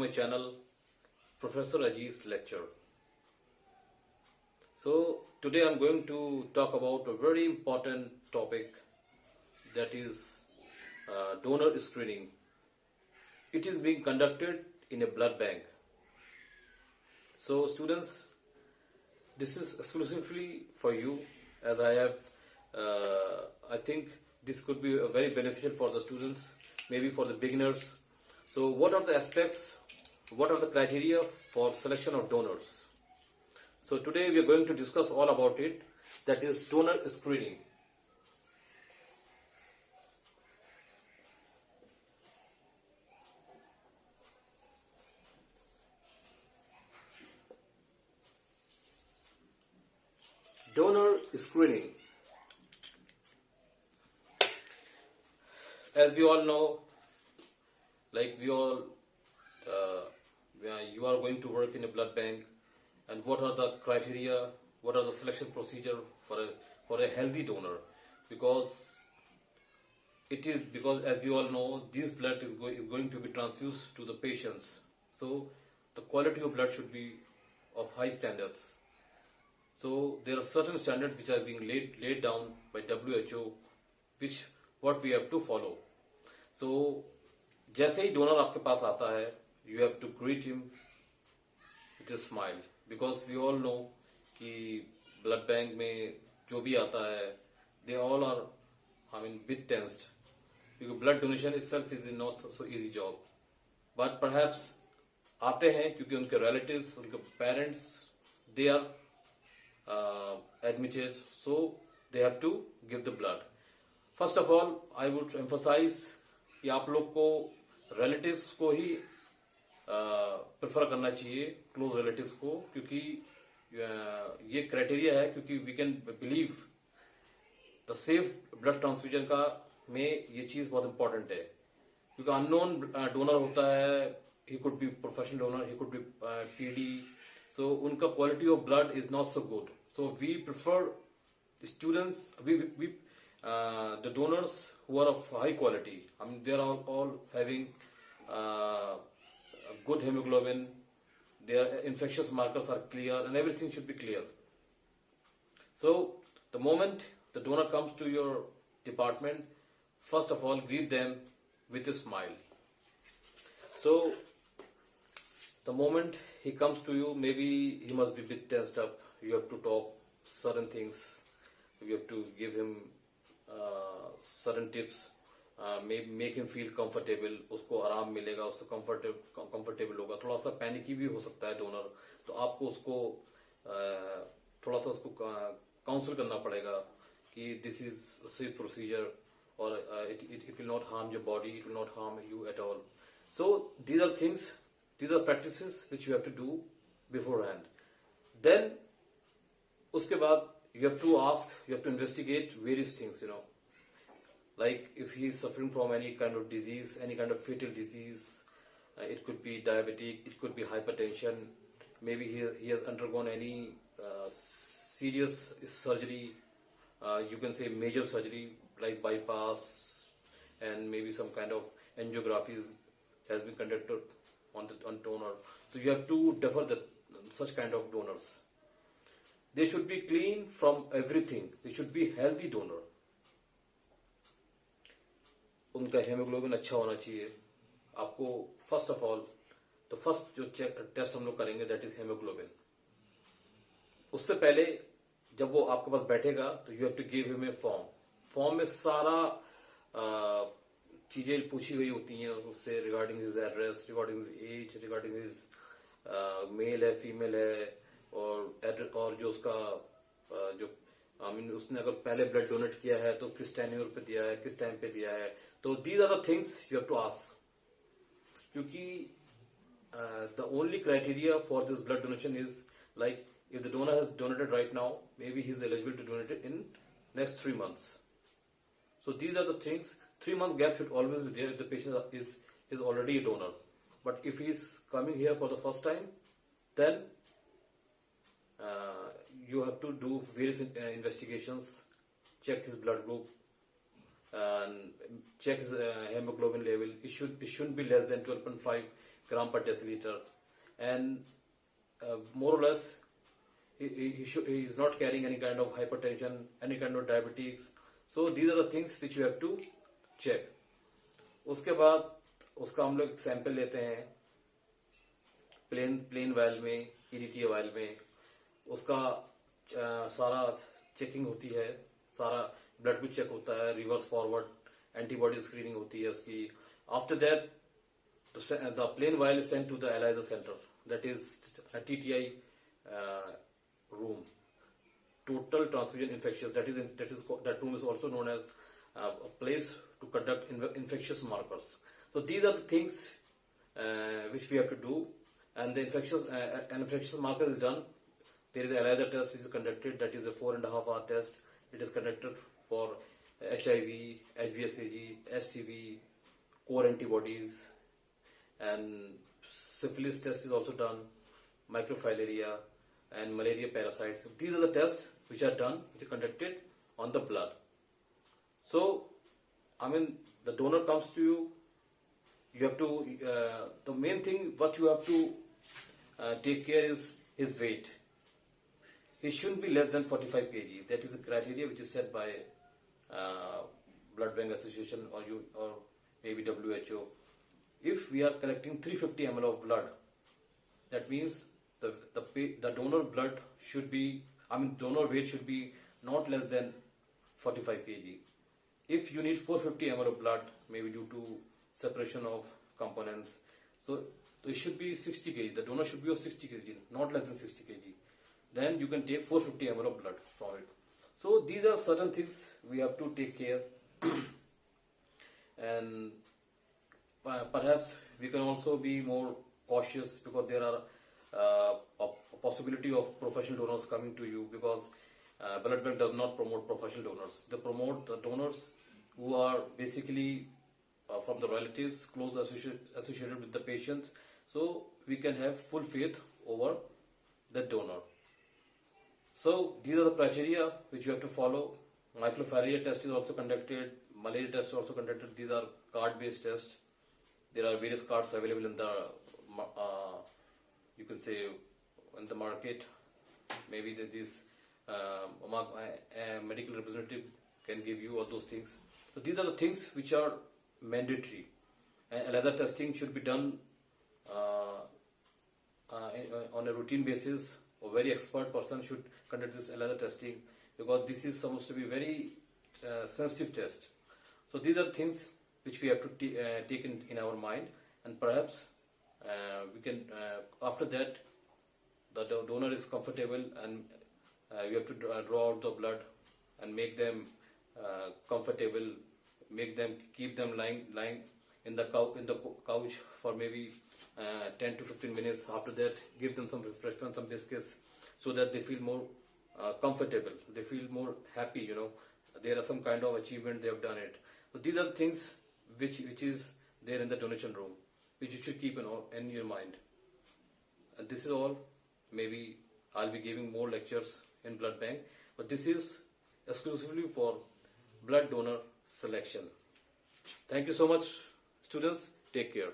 my channel, Professor Ajiz's lecture. So today I'm going to talk about a very important topic, that is donor screening. It is being conducted in a blood bank. So students, this is exclusively for you, as I think this could be very beneficial for the students, maybe for the beginners. So what are the aspects, what are the criteria for selection of donors? So today we are going to discuss all about it, that is donor screening. Donor screening. As we all know, you are going to work in a blood bank, and what are the criteria, what are the selection procedure for a healthy donor? Because as we all know, this blood is going to be transfused to the patients. So the quality of blood should be of high standards. So there are certain standards which are being laid down by WHO, what we have to follow. So जैसे ही donor आपके पास आता है, you have to greet him with a smile, because we all know कि blood bank में जो भी आता है, they all are bit tensed, because blood donation itself is not so easy job. But perhaps आते हैं क्योंकि उनके relatives, उनके parents, they are admitted, so they have to give the blood. First of all, I would emphasize कि आप लोग को relatives को ही प्रेफर करना चाहिए, क्लोज रिलेटिव्स को, क्योंकि ये क्राइटेरिया है, क्योंकि we can believe the safe blood transfusion का में ये चीज बहुत इंपॉर्टेंट है, क्योंकि अननोन डोनर होता है, he could be professional donor, he could be PD, so उनका quality of blood is not so good. So we prefer students, we the donors who are of high quality. They are all having good hemoglobin, their infectious markers are clear, and everything should be clear. So the moment the donor comes to your department, first of all greet them with a smile. So the moment he comes to you, maybe he must be a bit tensed up, you have to talk certain things, you have to give him certain tips, make him feel comfortable, उसको आराम मिलेगा, उसको comfortable होगा. थोड़ा सा panicky भी हो सकता है डोनर, तो आपको उसको थोड़ा सा उसको काउंसिल करना पड़ेगा कि दिस इज सेफ प्रोसीजर, और it will not harm your body, it will not harm you at all. So these are things, these are practices which you have to do beforehand. Then उसके बाद you have to ask, you have to investigate various things, like if he is suffering from any kind of disease, any kind of fatal disease, it could be diabetic, it could be hypertension, maybe he has undergone any serious surgery, you can say major surgery like bypass, and maybe some kind of angiographies has been conducted on donor. So you have to defer such kind of donors. They should be clean from everything. They should be healthy donor. उनका haemoglobin अच्छा होना चाहिए. आपको first of all तो first जो test हम लोग करेंगे, दैट इज हेमोग्लोबिन. उससे पहले जब वो आपके पास बैठेगा, तो you have to give him a form में सारा चीजें पूछी गई होती हैं उससे, regarding his address, regarding his age, regarding his male है, फीमेल है, और जो उसका उसने अगर पहले ब्लड डोनेट किया है तो किस टेन्योर पे दिया है, किस टाइम पे दिया है. तो these are the things you have to ask, क्योंकि the only criteria for this blood donation is like if the donor has donated right now, maybe he is eligible to donate it in next 3 months. So these are the things. 3-month gap should always be there if the patient is already a donor. But if he is coming here for the first time, then you have to do various investigations, check his blood group, and check his hemoglobin level. It shouldn't be less than 12.5. gram per deciliter, and more or less he is not carrying any kind of hypertension, any kind of diabetes. So these are the things which you have to check. उसके बाद उसका हम लोग sample लेते हैं plane vial में, EDT vial में, उसका सारा चेकिंग होती है, सारा ब्लड भी चेक होता है, रिवर्स फॉरवर्ड एंटीबॉडी स्क्रीनिंग होती है उसकी. After that the plain vial is sent to the ELISA center, that is a TTI room, total transfusion infectious. That room is also known as a place to conduct infectious markers. So these are the things which we have to do, and the infectious marker is done. There is an ELISA test which is conducted, that is a 4.5 hour test. It is conducted for HIV, HBsAg, HCV, core antibodies, and syphilis test is also done, microfilaria and malaria parasites. These are the tests which are done, which are conducted on the blood. So, I mean, the donor comes to you, you have to, the main thing what you have to take care is his weight. He shouldn't be less than 45 kg. That is the criteria which is set by Blood Bank Association or maybe WHO. If we are collecting 350 ml of blood, that means the donor blood should be, donor weight should be not less than 45 kg. If you need 450 ml of blood, maybe due to separation of components, so it should be 60 kg. The donor should be of 60 kg, not less than 60 kg. Then you can take 450 ml of blood from it. So these are certain things we have to take care. And perhaps we can also be more cautious, because there are a possibility of professional donors coming to you, because Blood Bank does not promote professional donors. They promote the donors who are basically from the relatives, close associated with the patient. So we can have full faith over the donor. So these are the criteria which you have to follow. Microfilaria test is also conducted. Malaria test is also conducted. These are card-based tests. There are various cards available in the, you can say, in the market. Maybe this medical representative can give you all those things. So these are the things which are mandatory. And ELISA testing should be done on a routine basis. A very expert person should conduct this ELISA testing, because this is supposed to be very sensitive test. So these are things which we have to take in our mind, and perhaps we can, after that, the donor is comfortable, and you have to draw out the blood and make them comfortable, keep them lying in the couch for maybe 10 to 15 minutes. After that, give them some refreshment, some biscuits, so that they feel more comfortable, they feel more happy, there are some kind of achievement, they have done it. So these are things which is there in the donation room, which you should keep in your mind. And this is all. Maybe I'll be giving more lectures in blood bank, but this is exclusively for blood donor selection. Thank you so much, students. Take care.